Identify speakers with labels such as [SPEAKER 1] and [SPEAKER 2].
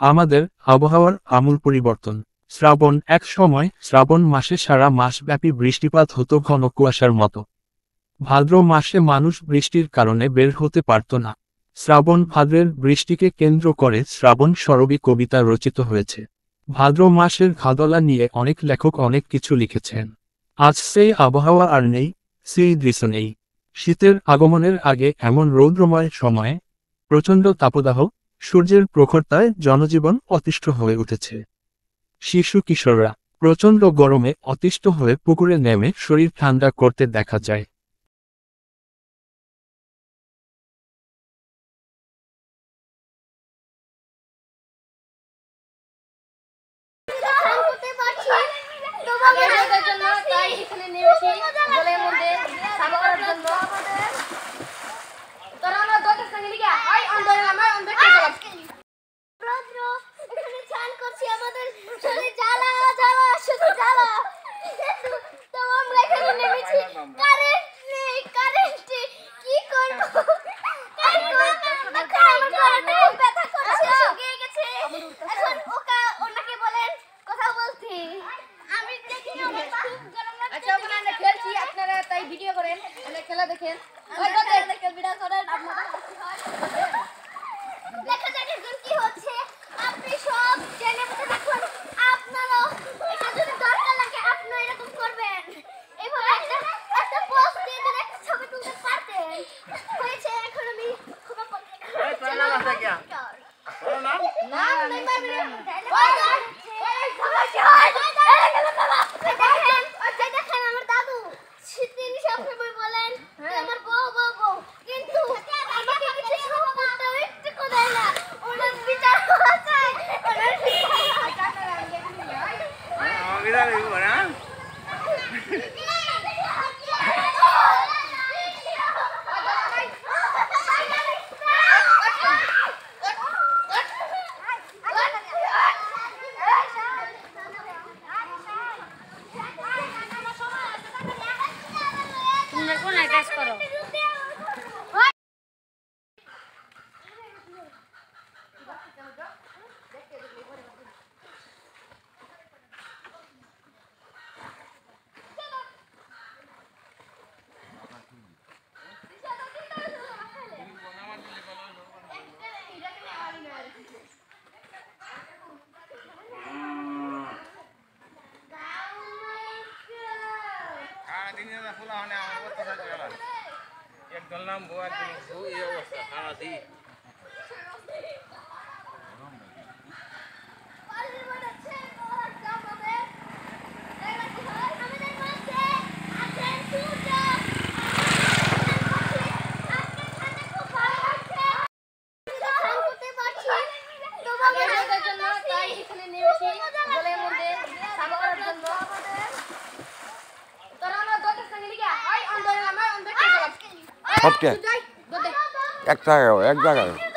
[SPEAKER 1] আমাদের আবহাওয়ার আমূল পরিবর্তন। শ্রাবণ এক সময় শ্রাবণ মাসে সারা মাসব্যাপী বৃষ্টিপাত হতো ঘন কুয়াশার মতো। ভাদ্র মাসে মানুষ বৃষ্টির কারণে বের হতে পারত না। শ্রাবণ ভাদ্রের বৃষ্টিকে কেন্দ্র করে শ্রাবণ সরবি কবিতা রচিত হয়েছে। ভাদ্র মাসের ঘাদলা নিয়ে অনেক লেখক অনেক কিছু লিখেছেন। আজ সেই আবহাওয়া আর নেই, সেই দৃশ্য নেই। শীতের আগমনের আগে এমন রৌদ্রময় সময়ে প্রচণ্ড তাপদাহ, সূর্যের প্রখরতায় জনজীবন অতিষ্ঠ হয়ে উঠেছে। শিশু কিশোররা প্রচণ্ড গরমে অতিষ্ঠ হয়ে পুকুরে নেমে শরীর ঠান্ডা করতে দেখা যায়।
[SPEAKER 2] ভিডিও করেন, খেলা দেখেন, ভিডিও করেন, দেখা যাক এখন কি হচ্ছে। আপনি সব জেনে বুঝে দেখুন, আপনারও এটা যদি দরকার লাগে আপনি এরকম করবেন। এভাবে একটা পোস্ট দিয়ে যদি একটা ছবি তুলতে পারতেন হয়েছে। এখন আমি খুব দেখেন আমার দাদু তিনি সবসময় বলেন আমার বউ বউ বউ, কিন্তু আমাকে কিছু সব করতেও একটু দেয় না। ওনার বিচার আছে, ওনার কোন কাজ করো।
[SPEAKER 3] একদল নাম বউ একদল বউ, এই অবস্থা খারাপ দিই।
[SPEAKER 4] সবকে এক জায়গায়